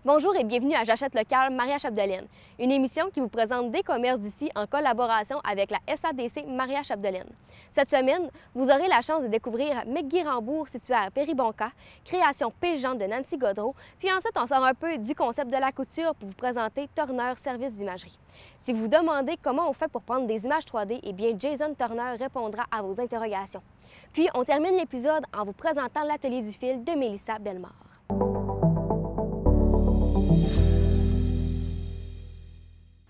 Bonjour et bienvenue à J'achète local Maria-Chapdelaine, une émission qui vous présente des commerces d'ici en collaboration avec la SADC Maria-Chapdelaine. Cette semaine, vous aurez la chance de découvrir McGuy-Rambourg situé à Péribonka, création pégeante de Nancy Godreau, puis ensuite on sort un peu du concept de la couture pour vous présenter Turner Service d'imagerie. Si vous vous demandez comment on fait pour prendre des images 3D, eh bien Jason Turner répondra à vos interrogations. Puis on termine l'épisode en vous présentant l'atelier du fil de Mélissa Bellemare.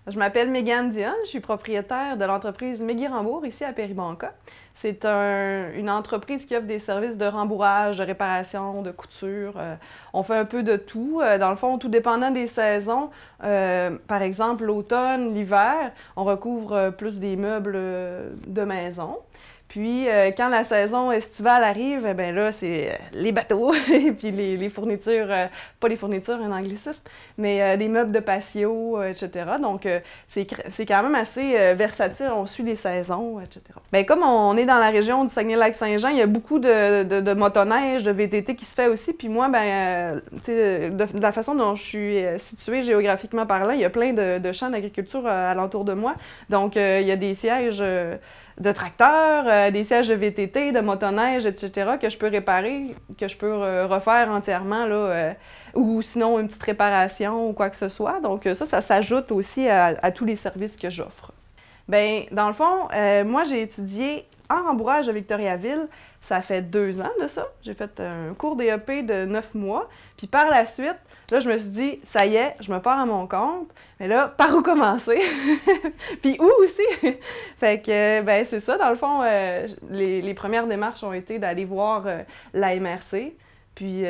Je m'appelle Mégane Dionne, je suis propriétaire de l'entreprise McGuy-Rambourg ici à Péribonka. C'est une entreprise qui offre des services de rembourrage, de réparation, de couture. On fait un peu de tout. Dans le fond, tout dépendant des saisons. Par exemple, l'automne, l'hiver, on recouvre plus des meubles de maison. Puis, quand la saison estivale arrive, bien là, c'est les bateaux et puis les fournitures, pas les fournitures, un anglicisme, mais des meubles de patio, etc. Donc, c'est quand même assez versatile, on suit les saisons, etc. Bien, comme on est dans la région du Saguenay-Lac-Saint-Jean, il y a beaucoup de motoneige, de VTT qui se fait aussi. Puis moi, bien, de la façon dont je suis située géographiquement parlant, il y a plein de champs d'agriculture alentour de moi. Donc, il y a des sièges de tracteurs, des sièges de VTT, de motoneige, etc., que je peux réparer, que je peux refaire entièrement, là, ou sinon une petite réparation ou quoi que ce soit. Donc ça s'ajoute aussi à tous les services que j'offre. Bien, dans le fond, moi, j'ai étudié en rembourrage à Victoriaville. Ça fait 2 ans de ça. J'ai fait un cours DEP de 9 mois. Puis par la suite, là, je me suis dit, ça y est, je me pars à mon compte. Mais là, par où commencer? Puis où aussi? Fait que, ben c'est ça, dans le fond, les premières démarches ont été d'aller voir la MRC. Puis,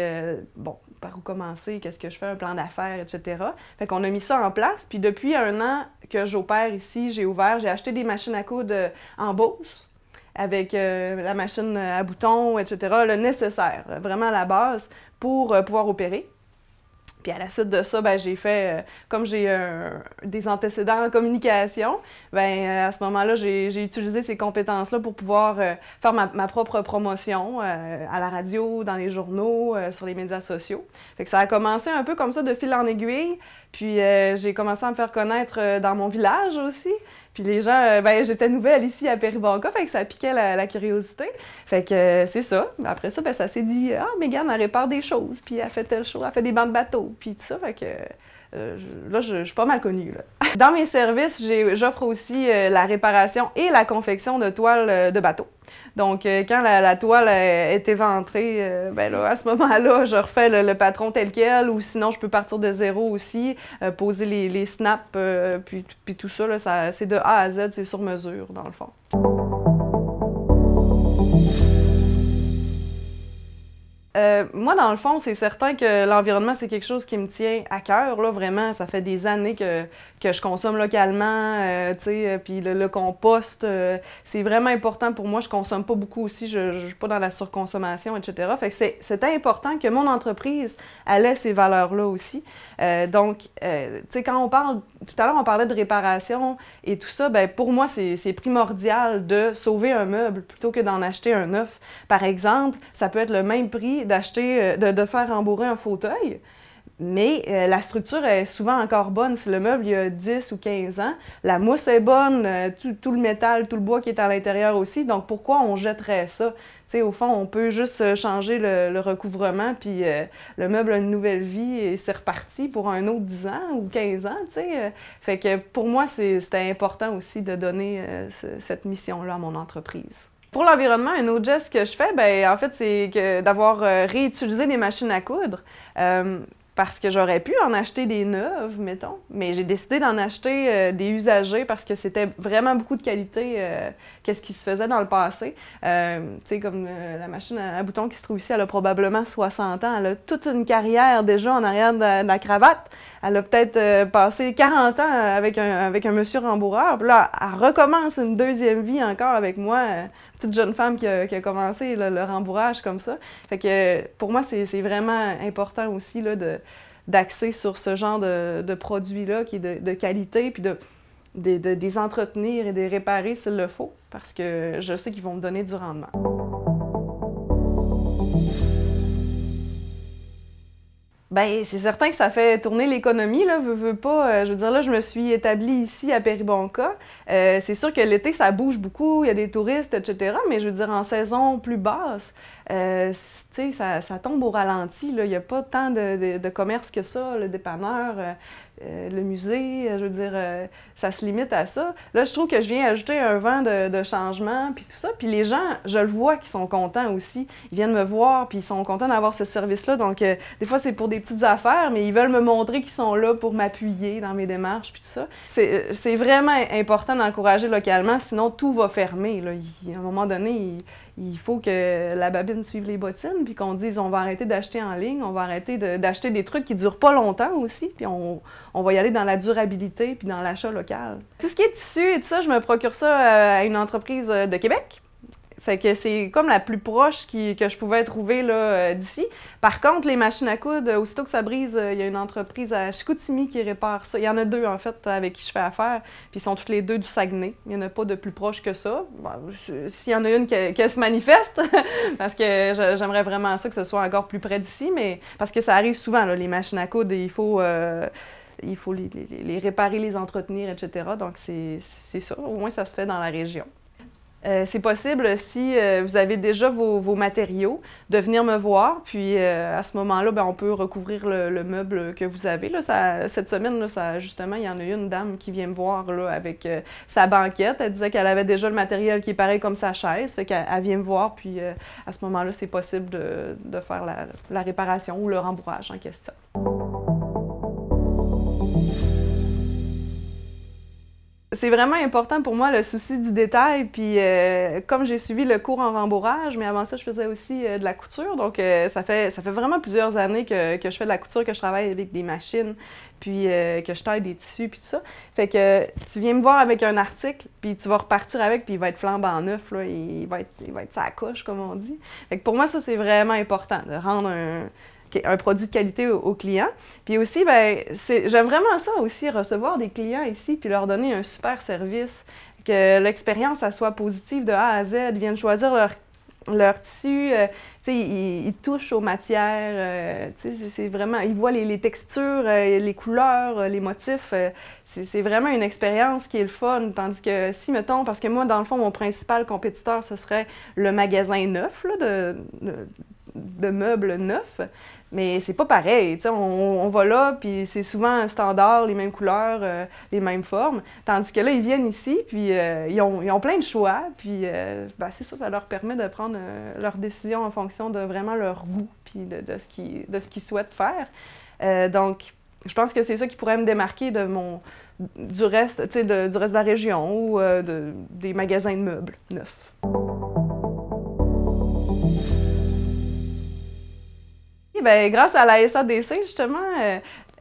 bon, par où commencer? Qu'est-ce que je fais? Un plan d'affaires, etc. Fait qu'on a mis ça en place. Puis depuis 1 an que j'opère ici, j'ai acheté des machines à coudre en Beauce, avec la machine à boutons, etc., le nécessaire, vraiment la base pour pouvoir opérer. Puis à la suite de ça, ben, j'ai fait, comme j'ai des antécédents en communication, ben, à ce moment-là, j'ai utilisé ces compétences-là pour pouvoir faire ma propre promotion à la radio, dans les journaux, sur les médias sociaux. Fait que ça a commencé un peu comme ça, de fil en aiguille. Puis j'ai commencé à me faire connaître dans mon village aussi. Puis les gens, ben j'étais nouvelle ici à Péribonka, fait que ça piquait la curiosité. Fait que c'est ça. Après ça, ben ça s'est dit, ah, Mégane, elle répare des choses, puis elle fait telle chose, elle fait des bancs de bateaux, puis tout ça. Fait que là, je suis pas mal connue, là. Dans mes services, j'offre aussi la réparation et la confection de toiles de bateau. Donc, quand la toile est éventrée, ben là, à ce moment-là, je refais le patron tel quel, ou sinon, je peux partir de zéro aussi, poser les snaps, puis tout ça, là, c'est de A à Z, c'est sur mesure, dans le fond. Moi, dans le fond, c'est certain que l'environnement, c'est quelque chose qui me tient à cœur, là, vraiment. Ça fait des années que je consomme localement, tu sais, puis le compost, c'est vraiment important pour moi. Je consomme pas beaucoup aussi, je suis pas dans la surconsommation, etc. Fait que c'était important que mon entreprise, elle ait ces valeurs-là aussi. Donc, tu sais, quand on parle, tout à l'heure, on parlait de réparation et tout ça, ben pour moi, c'est primordial de sauver un meuble plutôt que d'en acheter un neuf. Par exemple, ça peut être le même prix d'acheter, de faire rembourrer un fauteuil, mais la structure est souvent encore bonne. Si le meuble il y a 10 ou 15 ans, la mousse est bonne, tout le métal, tout le bois qui est à l'intérieur aussi, donc pourquoi on jetterait ça? T'sais, au fond, on peut juste changer le recouvrement, puis le meuble a une nouvelle vie et c'est reparti pour un autre 10 ans ou 15 ans, t'sais. Fait que pour moi, c'était important aussi de donner cette mission-là à mon entreprise. Pour l'environnement, un autre geste que je fais, ben en fait, c'est d'avoir réutilisé des machines à coudre. Parce que j'aurais pu en acheter des neuves, mettons, mais j'ai décidé d'en acheter des usagées parce que c'était vraiment beaucoup de qualité qu'est-ce qui se faisait dans le passé. Tu sais, comme la machine à boutons qui se trouve ici, elle a probablement 60 ans. Elle a toute une carrière déjà en arrière de la cravate. Elle a peut-être passé 40 ans avec un monsieur rembourreur. Puis là, elle recommence une deuxième vie encore avec moi, petite jeune femme qui a commencé le rembourrage comme ça. Fait que pour moi, c'est vraiment important aussi là, d'axer sur ce genre de produits-là qui est de qualité, puis de les entretenir et de les réparer s'il le faut, parce que je sais qu'ils vont me donner du rendement. Bien, c'est certain que ça fait tourner l'économie, là, veux pas. Je veux dire, là, je me suis établie ici à Péribonka. C'est sûr que l'été, ça bouge beaucoup, il y a des touristes, etc. Mais je veux dire, en saison plus basse, tu sais, ça tombe au ralenti, là. Il n'y a pas tant de commerce que ça, le dépanneur, le musée, je veux dire, ça se limite à ça. Là, je trouve que je viens ajouter un vent de changement, puis tout ça. Puis les gens, je le vois, qui sont contents aussi. Ils viennent me voir, puis ils sont contents d'avoir ce service-là. Donc, des fois, c'est pour des petites affaires, mais ils veulent me montrer qu'ils sont là pour m'appuyer dans mes démarches, puis tout ça. C'est vraiment important d'encourager localement, sinon tout va fermer, là. À un moment donné, il faut que la babine suive les bottines, puis qu'on dise on va arrêter d'acheter en ligne, on va arrêter d'acheter des trucs qui durent pas longtemps aussi, puis on va y aller dans la durabilité puis dans l'achat local. Tout ce qui est tissu et tout ça, je me procure ça à une entreprise de Québec. Fait que c'est comme la plus proche que je pouvais trouver là, d'ici. Par contre, les machines à coudre, aussitôt que ça brise, il y a une entreprise à Chicoutimi qui répare ça. Il y en a deux, en fait, avec qui je fais affaire. Puis ils sont toutes les deux du Saguenay. Il n'y en a pas de plus proche que ça. Bon, s'il y en a une qui se manifeste, parce que j'aimerais vraiment ça que ce soit encore plus près d'ici, mais parce que ça arrive souvent, là, les machines à coudre, il faut les réparer, les entretenir, etc. Donc c'est ça. Au moins, ça se fait dans la région. C'est possible, si vous avez déjà vos matériaux, de venir me voir. Puis à ce moment-là, ben, on peut recouvrir le meuble que vous avez. Là, cette semaine, là, justement, il y en a une dame qui vient me voir là, avec sa banquette. Elle disait qu'elle avait déjà le matériel qui est pareil comme sa chaise. Fait qu'elle vient me voir. Puis à ce moment-là, c'est possible de faire la réparation ou le rembourrage en question. C'est vraiment important pour moi le souci du détail, puis comme j'ai suivi le cours en rembourrage, mais avant ça, je faisais aussi de la couture, donc ça fait vraiment plusieurs années que je fais de la couture, que je travaille avec des machines, puis que je taille des tissus, puis tout ça. Fait que tu viens me voir avec un article, puis tu vas repartir avec, puis il va être flambant neuf, là, il va être sa coche, comme on dit. Fait que pour moi, ça, c'est vraiment important, de rendre un produit de qualité aux clients. Puis aussi, ben, j'aime vraiment ça aussi, recevoir des clients ici puis leur donner un super service, que l'expérience elle soit positive de A à Z, ils viennent choisir leur tissu, ils touchent aux matières, c'est vraiment, ils voient les textures, les couleurs, les motifs, c'est vraiment une expérience qui est le fun, tandis que si, mettons, parce que moi, dans le fond, mon principal compétiteur, ce serait le magasin neuf, là, de meubles neufs. Mais c'est pas pareil, on va là, puis c'est souvent un standard, les mêmes couleurs, les mêmes formes. Tandis que là, ils viennent ici, puis ils ont plein de choix, puis ben, c'est ça leur permet de prendre leurs décisions en fonction de vraiment leur goût, puis de ce qu'ils souhaitent faire. Donc, je pense que c'est ça qui pourrait me démarquer du reste de la région ou des magasins de meubles neufs. Bien, grâce à la SADC, justement,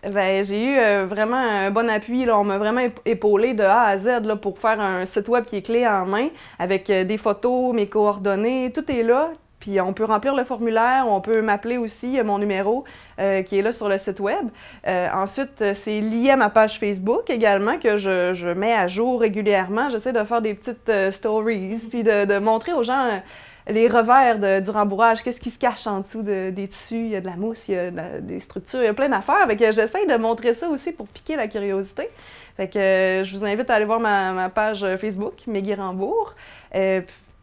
ben, j'ai eu vraiment un bon appui. Là. On m'a vraiment épaulé de A à Z là, pour faire un site web qui est clé en main, avec des photos, mes coordonnées, tout est là. Puis on peut remplir le formulaire, on peut m'appeler aussi, il y a mon numéro qui est là sur le site web. Ensuite, c'est lié à ma page Facebook également, que je mets à jour régulièrement. J'essaie de faire des petites stories, puis de montrer aux gens les revers du rembourrage, qu'est-ce qui se cache en dessous des tissus, il y a de la mousse, il y a des structures, il y a plein d'affaires. Fait que j'essaie de montrer ça aussi pour piquer la curiosité. Fait que je vous invite à aller voir ma page Facebook, Meggy Rambourg,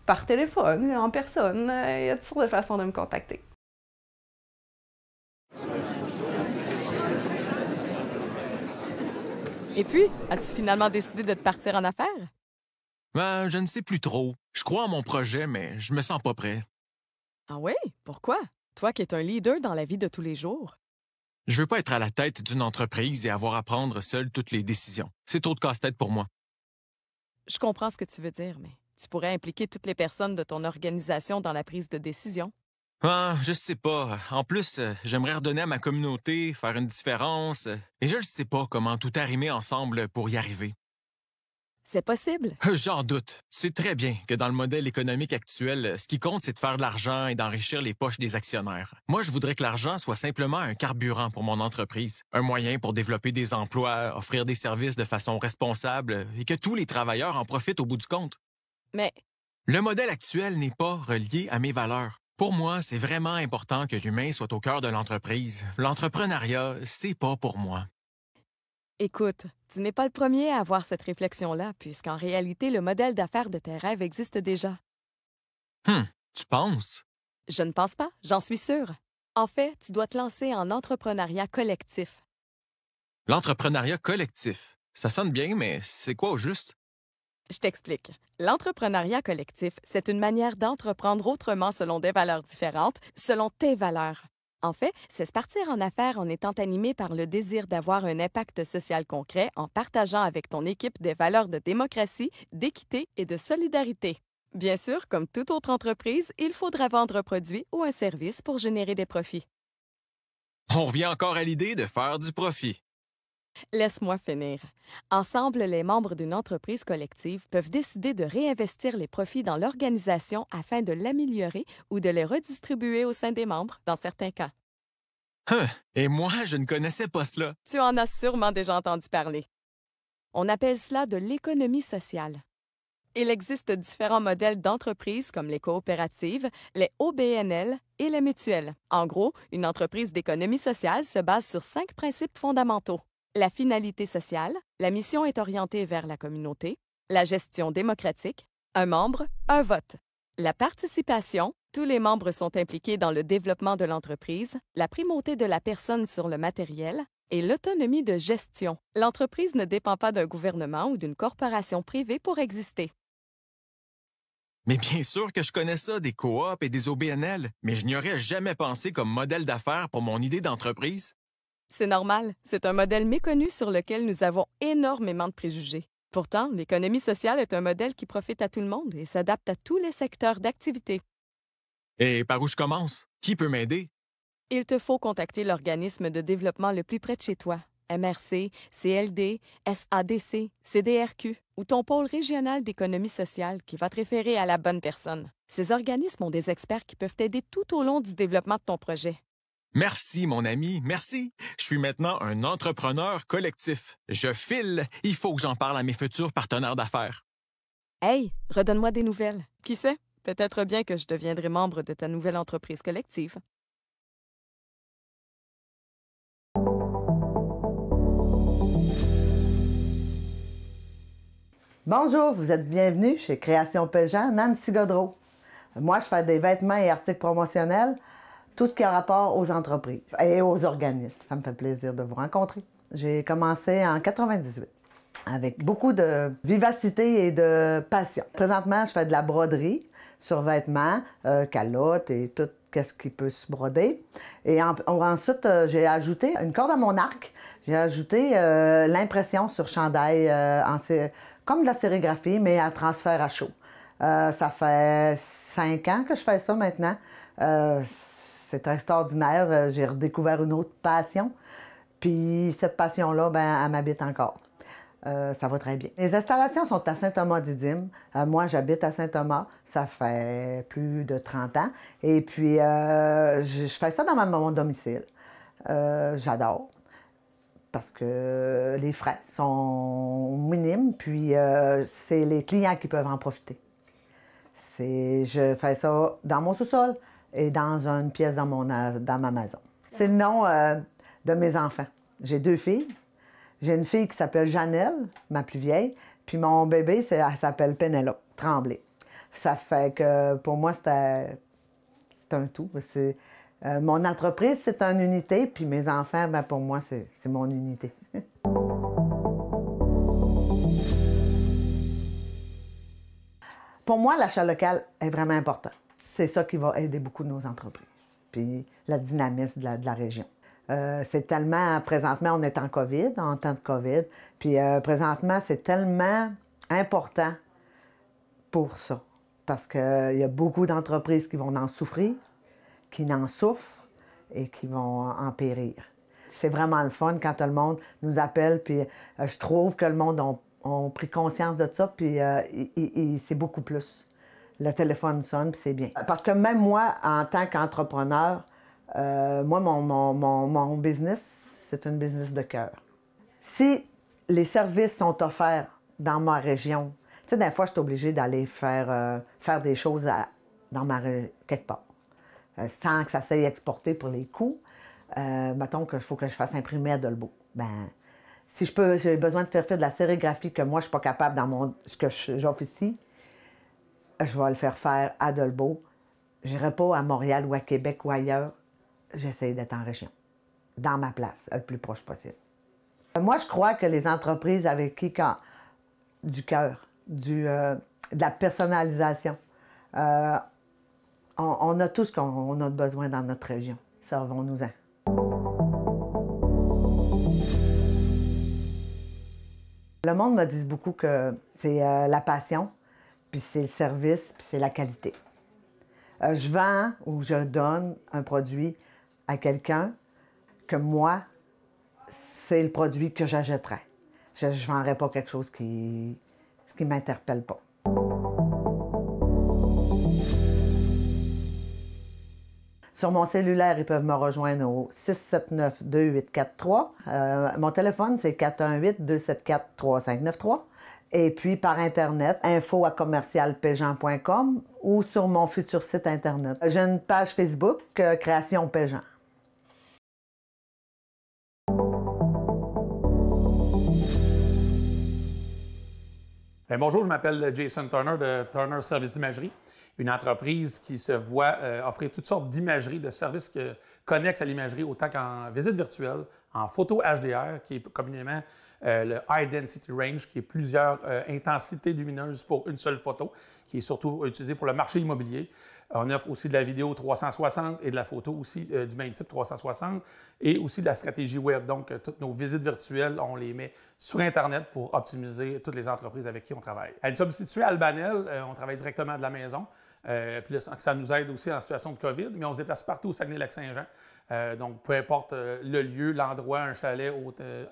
par téléphone, en personne. Il y a toutes sortes de façons de me contacter. Et puis, as-tu finalement décidé de te partir en affaires? Ben, je ne sais plus trop. Je crois en mon projet, mais je me sens pas prêt. Ah oui? Pourquoi? Toi qui es un leader dans la vie de tous les jours. Je veux pas être à la tête d'une entreprise et avoir à prendre seul toutes les décisions. C'est trop de casse-tête pour moi. Je comprends ce que tu veux dire, mais tu pourrais impliquer toutes les personnes de ton organisation dans la prise de décision. Ah, je sais pas. En plus, j'aimerais redonner à ma communauté, faire une différence. Et je ne sais pas comment tout arrimer ensemble pour y arriver. C'est possible. J'en doute. Tu sais très bien que dans le modèle économique actuel, ce qui compte, c'est de faire de l'argent et d'enrichir les poches des actionnaires. Moi, je voudrais que l'argent soit simplement un carburant pour mon entreprise, un moyen pour développer des emplois, offrir des services de façon responsable et que tous les travailleurs en profitent au bout du compte. Mais le modèle actuel n'est pas relié à mes valeurs. Pour moi, c'est vraiment important que l'humain soit au cœur de l'entreprise. L'entrepreneuriat, c'est pas pour moi. Écoute, tu n'es pas le premier à avoir cette réflexion-là, puisqu'en réalité, le modèle d'affaires de tes rêves existe déjà. Tu penses? Je ne pense pas, j'en suis sûre. En fait, tu dois te lancer en entrepreneuriat collectif. L'entrepreneuriat collectif. Ça sonne bien, mais c'est quoi au juste? Je t'explique. L'entrepreneuriat collectif, c'est une manière d'entreprendre autrement selon des valeurs différentes, selon tes valeurs. En fait, c'est se partir en affaires en étant animé par le désir d'avoir un impact social concret en partageant avec ton équipe des valeurs de démocratie, d'équité et de solidarité. Bien sûr, comme toute autre entreprise, il faudra vendre un produit ou un service pour générer des profits. On revient encore à l'idée de faire du profit. Laisse-moi finir. Ensemble, les membres d'une entreprise collective peuvent décider de réinvestir les profits dans l'organisation afin de l'améliorer ou de les redistribuer au sein des membres, dans certains cas. Et moi, je ne connaissais pas cela. Tu en as sûrement déjà entendu parler. On appelle cela de l'économie sociale. Il existe différents modèles d'entreprises comme les coopératives, les OBNL et les mutuelles. En gros, une entreprise d'économie sociale se base sur 5 principes fondamentaux. La finalité sociale, la mission est orientée vers la communauté, la gestion démocratique, un membre, un vote. La participation, tous les membres sont impliqués dans le développement de l'entreprise, la primauté de la personne sur le matériel et l'autonomie de gestion. L'entreprise ne dépend pas d'un gouvernement ou d'une corporation privée pour exister. Mais bien sûr que je connais ça, des coops et des OBNL, mais je n'y aurais jamais pensé comme modèle d'affaires pour mon idée d'entreprise. C'est normal, c'est un modèle méconnu sur lequel nous avons énormément de préjugés. Pourtant, l'économie sociale est un modèle qui profite à tout le monde et s'adapte à tous les secteurs d'activité. Et par où je commence? Qui peut m'aider? Il te faut contacter l'organisme de développement le plus près de chez toi, MRC, CLD, SADC, CDRQ ou ton pôle régional d'économie sociale qui va te référer à la bonne personne. Ces organismes ont des experts qui peuvent t'aider tout au long du développement de ton projet. Merci, mon ami, merci. Je suis maintenant un entrepreneur collectif. Je file. Il faut que j'en parle à mes futurs partenaires d'affaires. Hey, redonne-moi des nouvelles. Qui sait? Peut-être bien que je deviendrai membre de ta nouvelle entreprise collective. Bonjour, vous êtes bienvenue chez Création Péjean, Nancy Godreau. Moi, je fais des vêtements et articles promotionnels, tout ce qui a rapport aux entreprises et aux organismes. Ça me fait plaisir de vous rencontrer. J'ai commencé en 98 avec beaucoup de vivacité et de passion. Présentement, je fais de la broderie sur vêtements, calottes et tout ce qui peut se broder. Et ensuite, j'ai ajouté une corde à mon arc. J'ai ajouté l'impression sur chandail, comme de la sérigraphie, mais à transfert à chaud. Ça fait 5 ans que je fais ça maintenant. C'est extraordinaire. J'ai redécouvert une autre passion. Puis cette passion-là, ben, elle m'habite encore. Ça va très bien. Les installations sont à Saint-Thomas-Didyme. Moi, j'habite à Saint-Thomas. Ça fait plus de 30 ans. Et puis, je fais ça dans mon domicile. J'adore. Parce que les frais sont minimes. Puis, c'est les clients qui peuvent en profiter. Je fais ça dans mon sous-sol et dans une pièce dans ma maison. C'est le nom de mes enfants. J'ai 2 filles. J'ai une fille qui s'appelle Janelle, ma plus vieille, puis mon bébé, elle s'appelle Pénélope Tremblay. Ça fait que pour moi, c'est un tout. Mon entreprise, c'est une unité, puis mes enfants, ben, pour moi, c'est mon unité. Pour moi, l'achat local est vraiment important. C'est ça qui va aider beaucoup nos entreprises, puis la dynamisme de la région. C'est tellement, présentement, on est en temps de COVID, puis présentement, c'est tellement important pour ça, parce qu'il y a beaucoup d'entreprises qui vont en souffrir, qui en souffrent et qui vont en périr. C'est vraiment le fun quand le monde nous appelle, puis je trouve que le monde a pris conscience de ça, puis c'est beaucoup plus. Le téléphone sonne, puis c'est bien. Parce que même moi, en tant qu'entrepreneur, moi, mon business, c'est un business de cœur. Si les services sont offerts dans ma région, tu sais, des fois, je suis obligée d'aller faire des choses quelque part. sans que ça s'aille exporter pour les coûts. Mettons qu'il faut que je fasse imprimer à Dolbeau. Ben, si j'ai besoin de faire de la sérigraphie que moi, je ne suis pas capable dans ce que j'offre ici, je vais le faire à Dolbeau. Je n'irai pas à Montréal ou à Québec ou ailleurs. J'essaie d'être en région, dans ma place, le plus proche possible. Moi, je crois que les entreprises avec qui, du cœur, de la personnalisation, on a tout ce qu'on a besoin dans notre région. Servons-nous-en. Le monde me dit beaucoup que c'est la passion, puis c'est le service, puis c'est la qualité. Je vends ou je donne un produit à quelqu'un que moi, c'est le produit que j'achèterais. Je ne vendrais pas quelque chose qui ne m'interpelle pas. Sur mon cellulaire, ils peuvent me rejoindre au 679-2843. Mon téléphone, c'est 418-274-3593. Et puis par Internet, info@commercialpéjean.com ou sur mon futur site Internet. J'ai une page Facebook, Création Péjean. Bonjour, je m'appelle Jason Turner de Turner Services d'imagerie, une entreprise qui se voit offrir toutes sortes d'imagerie, de services connexes à l'imagerie, autant qu'en visite virtuelle, en photo HDR, qui est communément le High Density Range, qui est plusieurs intensités lumineuses pour une seule photo, qui est surtout utilisé pour le marché immobilier. On offre aussi de la vidéo 360 et de la photo aussi du même type 360 et aussi de la stratégie web. Donc, toutes nos visites virtuelles, on les met sur Internet pour optimiser toutes les entreprises avec qui on travaille. Nous sommes situés à Albanel, on travaille directement de la maison. Puis là, ça nous aide aussi en situation de COVID, mais on se déplace partout au Saguenay-Lac-Saint-Jean. Donc, peu importe le lieu, l'endroit, un chalet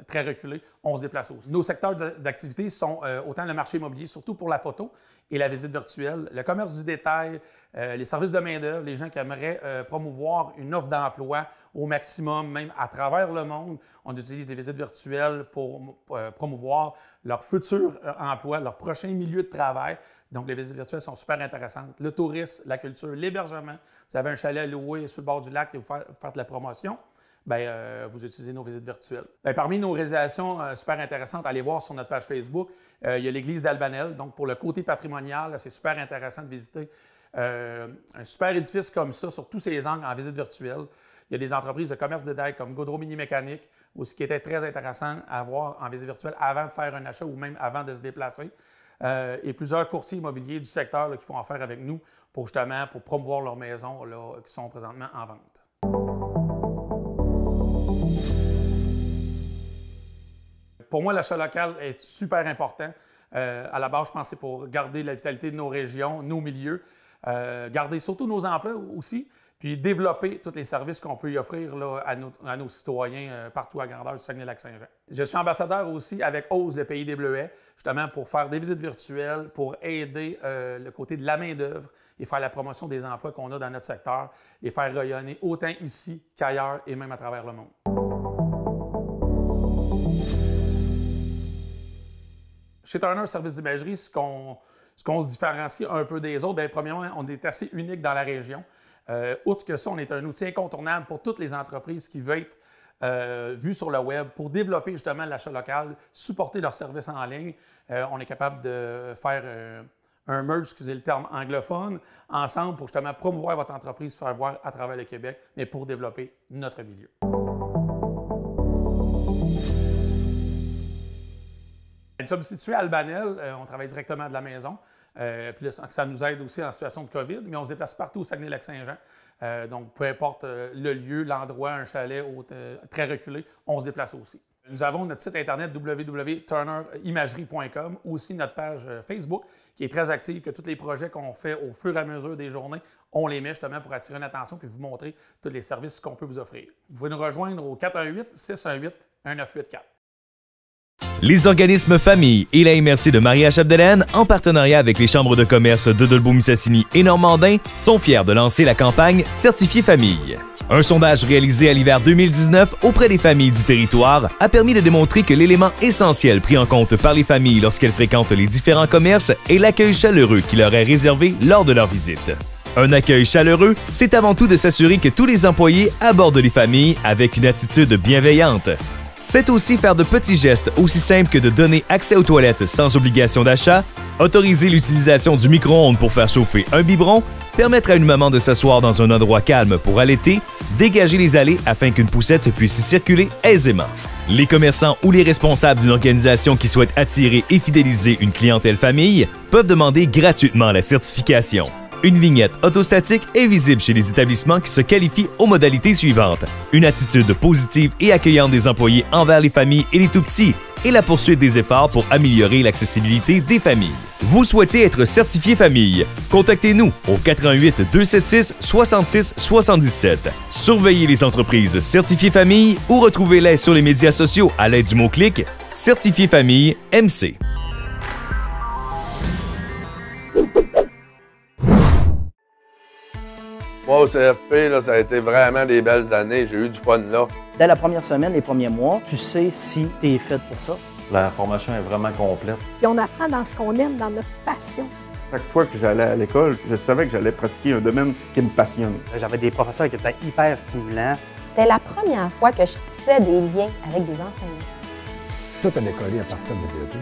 très reculé, on se déplace aussi. Nos secteurs d'activité sont autant le marché immobilier, surtout pour la photo et la visite virtuelle, le commerce du détail, les services de main-d'œuvre, les gens qui aimeraient promouvoir une offre d'emploi au maximum, même à travers le monde. On utilise les visites virtuelles pour promouvoir leur futur emploi, leur prochain milieu de travail. Donc, les visites virtuelles sont super intéressantes. Le tourisme, la culture, l'hébergement. Vous avez un chalet à louer sur le bord du lac et vous faites de la promotion, bien, vous utilisez nos visites virtuelles. Bien, parmi nos réalisations super intéressantes, allez voir sur notre page Facebook, il y a l'église d'Albanel. Donc, pour le côté patrimonial, c'est super intéressant de visiter un super édifice comme ça, sur tous ses angles en visite virtuelle. Il y a des entreprises de commerce de détail comme Gaudreau Mini-Mécanique, aussi qui était très intéressant à voir en visite virtuelle avant de faire un achat ou même avant de se déplacer. Et plusieurs courtiers immobiliers du secteur là, qui font affaire avec nous pour justement promouvoir leurs maisons là, qui sont présentement en vente. Pour moi, l'achat local est super important. À la base, je pense que c'est pour garder la vitalité de nos régions, nos milieux, garder surtout nos emplois aussi, puis développer tous les services qu'on peut y offrir là, à nos citoyens partout à grandeur du Saguenay-Lac-Saint-Jean. Je suis ambassadeur aussi avec OSE, le pays des Bleuets, justement pour faire des visites virtuelles, pour aider le côté de la main-d'œuvre et faire la promotion des emplois qu'on a dans notre secteur, les faire rayonner autant ici qu'ailleurs et même à travers le monde. Chez Turner Services d'imagerie, ce qu'on se différencie un peu des autres, bien, premièrement, on est assez unique dans la région. Outre que ça, on est un outil incontournable pour toutes les entreprises qui veulent être vues sur le web pour développer justement l'achat local, supporter leurs services en ligne. On est capable de faire un merge, excusez le terme anglophone, ensemble pour justement promouvoir votre entreprise, faire voir à travers le Québec, mais pour développer notre milieu. Nous sommes situés à Albanel, on travaille directement de la maison. Puis là, ça nous aide aussi en situation de COVID, mais on se déplace partout au Saguenay-Lac-Saint-Jean. Donc, peu importe le lieu, l'endroit, un chalet très reculé, on se déplace aussi. Nous avons notre site internet www.turnerimagerie.com, aussi notre page Facebook qui est très active, que tous les projets qu'on fait au fur et à mesure des journées, on les met justement pour attirer une attention puis vous montrer tous les services qu'on peut vous offrir. Vous pouvez nous rejoindre au 418-618-1984. Les organismes Famille et la MRC de Maria-Chapdelaine, en partenariat avec les chambres de commerce de Dolbeau-Mistassini et Normandin, sont fiers de lancer la campagne Certifié Famille. Un sondage réalisé à l'hiver 2019 auprès des familles du territoire a permis de démontrer que l'élément essentiel pris en compte par les familles lorsqu'elles fréquentent les différents commerces est l'accueil chaleureux qui leur est réservé lors de leur visite. Un accueil chaleureux, c'est avant tout de s'assurer que tous les employés abordent les familles avec une attitude bienveillante. C'est aussi faire de petits gestes aussi simples que de donner accès aux toilettes sans obligation d'achat, autoriser l'utilisation du micro-ondes pour faire chauffer un biberon, permettre à une maman de s'asseoir dans un endroit calme pour allaiter, dégager les allées afin qu'une poussette puisse y circuler aisément. Les commerçants ou les responsables d'une organisation qui souhaite attirer et fidéliser une clientèle famille peuvent demander gratuitement la certification. Une vignette autostatique est visible chez les établissements qui se qualifient aux modalités suivantes. Une attitude positive et accueillante des employés envers les familles et les tout-petits et la poursuite des efforts pour améliorer l'accessibilité des familles. Vous souhaitez être certifié famille? Contactez-nous au 88 276 66 77. Surveillez les entreprises certifiées famille ou retrouvez-les sur les médias sociaux à l'aide du mot-clic Certifié famille MC. Moi, au CFP, là, ça a été vraiment des belles années. J'ai eu du fun là. Dès la première semaine, les premiers mois, tu sais si tu es fait pour ça. La formation est vraiment complète. Et on apprend dans ce qu'on aime, dans notre passion. Chaque fois que j'allais à l'école, je savais que j'allais pratiquer un domaine qui me passionne. J'avais des professeurs qui étaient hyper stimulants. C'était la première fois que je tissais des liens avec des enseignants. Tout a décollé à partir du DEP.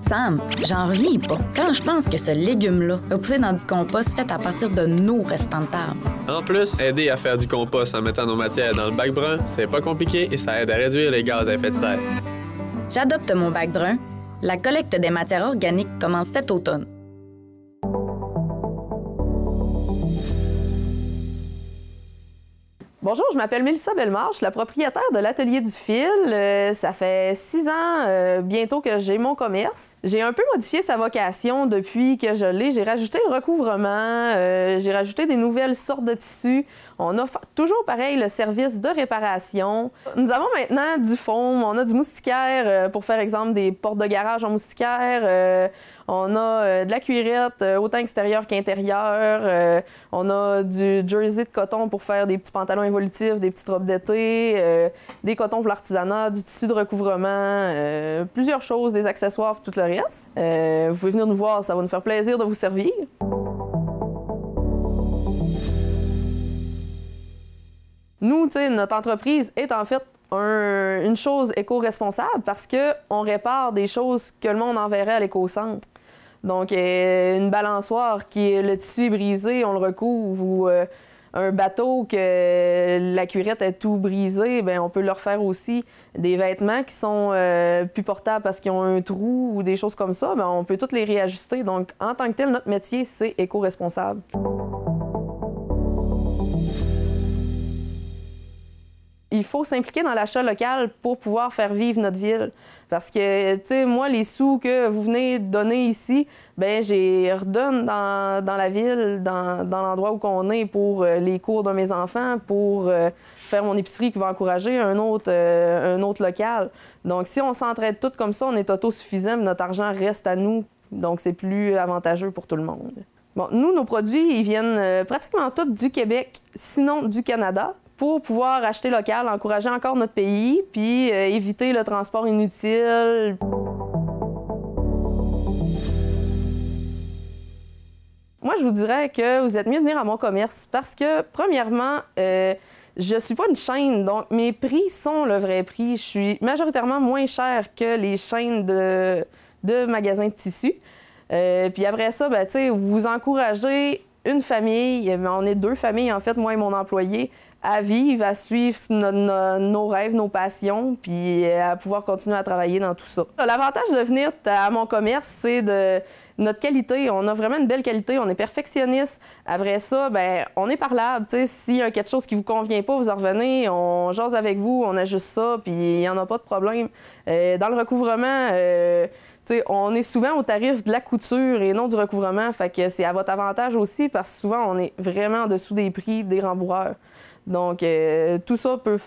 Sam, j'en reviens pas. Quand je pense que ce légume-là va pousser dans du compost fait à partir de nos restants de table. En plus, aider à faire du compost en mettant nos matières dans le bac brun, c'est pas compliqué et ça aide à réduire les gaz à effet de serre. J'adopte mon bac brun. La collecte des matières organiques commence cet automne. Bonjour, je m'appelle Mélissa Bellemare, je suis la propriétaire de l'Atelier du Fil. Ça fait 6 ans bientôt que j'ai mon commerce. J'ai un peu modifié sa vocation depuis que je l'ai. J'ai rajouté le recouvrement, j'ai rajouté des nouvelles sortes de tissus. On offre toujours pareil le service de réparation. Nous avons maintenant du foam, on a du moustiquaire pour faire exemple des portes de garage en moustiquaire. On a de la cuirette, autant extérieure qu'intérieure. On a du jersey de coton pour faire des petits pantalons évolutifs, des petites robes d'été, des cotons pour l'artisanat, du tissu de recouvrement, plusieurs choses, des accessoires pour tout le reste. Vous pouvez venir nous voir, ça va nous faire plaisir de vous servir. Nous, tu sais, notre entreprise est en fait une chose éco-responsable parce qu'on répare des choses que le monde enverrait à l'éco-centre. Donc, une balançoire qui est le tissu est brisé, on le recouvre, ou un bateau que la cuirette est tout brisée, bien, on peut leur faire aussi. Des vêtements qui sont plus portables parce qu'ils ont un trou ou des choses comme ça, bien, on peut toutes les réajuster. Donc, en tant que tel, notre métier, c'est éco-responsable. Il faut s'impliquer dans l'achat local pour pouvoir faire vivre notre ville. Parce que, tu sais, moi, les sous que vous venez donner ici, bien, j'y redonne dans la ville, dans l'endroit où on est pour les cours de mes enfants, pour faire mon épicerie qui va encourager un autre local. Donc, si on s'entraide tous comme ça, on est autosuffisant, notre argent reste à nous. Donc, c'est plus avantageux pour tout le monde. Bon, nous, nos produits, ils viennent pratiquement tous du Québec, sinon du Canada, pour pouvoir acheter local, encourager encore notre pays, puis éviter le transport inutile. Moi, je vous dirais que vous êtes mieux de venir à mon commerce parce que, premièrement, je ne suis pas une chaîne, donc mes prix sont le vrai prix. Je suis majoritairement moins cher que les chaînes de magasins de tissus. Puis après ça, ben, tu sais, vous encouragez une famille, on est 2 familles, en fait, moi et mon employé, à vivre, à suivre nos rêves, nos passions, puis à pouvoir continuer à travailler dans tout ça. L'avantage de venir à mon commerce, c'est de notre qualité. On a vraiment une belle qualité, on est perfectionniste. Après ça, ben, on est parlable. S'il y a quelque chose qui ne vous convient pas, vous en revenez, on jase avec vous, on ajuste ça, puis il n'y en a pas de problème. Dans le recouvrement, on est souvent au tarif de la couture et non du recouvrement, fait que c'est à votre avantage aussi parce que souvent, on est vraiment en dessous des prix des rembourreurs. Donc, tout ça peut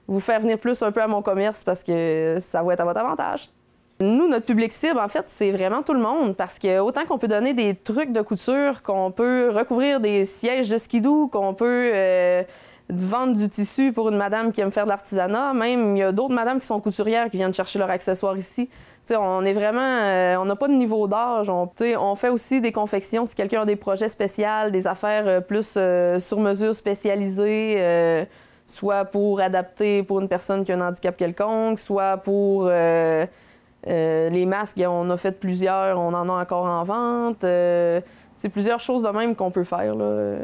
vous faire venir plus un peu à mon commerce parce que ça va être à votre avantage. Nous, notre public cible, en fait, c'est vraiment tout le monde parce que autant qu'on peut donner des trucs de couture, qu'on peut recouvrir des sièges de skidoo, qu'on peut vendre du tissu pour une madame qui aime faire de l'artisanat, même il y a d'autres madames qui sont couturières qui viennent chercher leurs accessoires ici. T'sais, on est vraiment, on n'a pas de niveau d'âge. On fait aussi des confections si quelqu'un a des projets spéciaux, des affaires plus sur mesure spécialisées, soit pour adapter pour une personne qui a un handicap quelconque, soit pour les masques, on a fait plusieurs, on en a encore en vente. C'est plusieurs choses de même qu'on peut faire, là.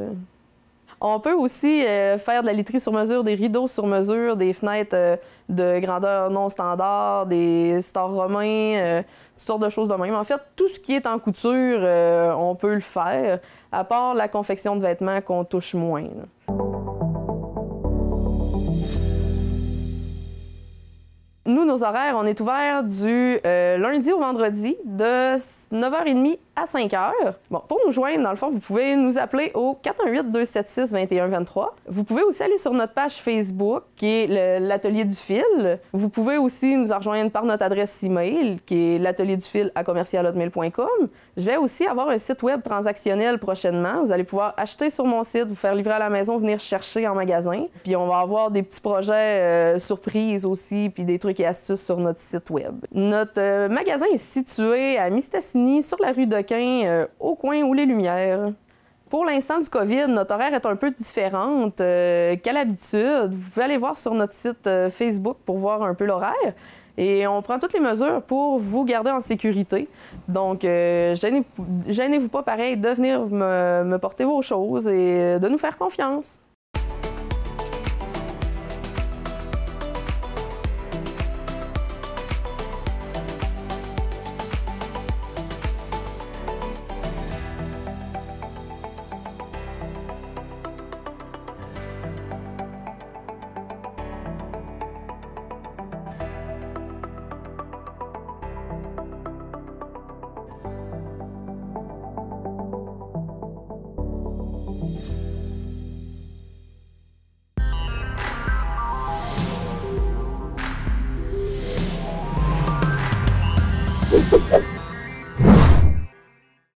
On peut aussi faire de la literie sur mesure, des rideaux sur mesure, des fenêtres de grandeur non standard, des stores romains, toutes sortes de choses de même. En fait, tout ce qui est en couture, on peut le faire, à part la confection de vêtements qu'on touche moins, là. Nous, nos horaires, on est ouvert du lundi au vendredi de 9h30 à 5h. Bon, pour nous joindre, dans le fond, vous pouvez nous appeler au 418-276-2123. Vous pouvez aussi aller sur notre page Facebook, qui est l'Atelier du fil. Vous pouvez aussi nous rejoindre par notre adresse email, qui est l'atelierduFil@commercial-hotmail.com. Je vais aussi avoir un site web transactionnel prochainement. Vous allez pouvoir acheter sur mon site, vous faire livrer à la maison, venir chercher en magasin. Puis on va avoir des petits projets surprises aussi, puis des trucs et astuces sur notre site web. Notre magasin est situé à Mistassini, sur la rue Dequin, au coin où les Lumières. Pour l'instant du COVID, notre horaire est un peu différente qu'à l'habitude. Vous pouvez aller voir sur notre site Facebook pour voir un peu l'horaire. Et on prend toutes les mesures pour vous garder en sécurité. Donc, gênez-vous pas, pareil, de venir me porter vos choses et de nous faire confiance.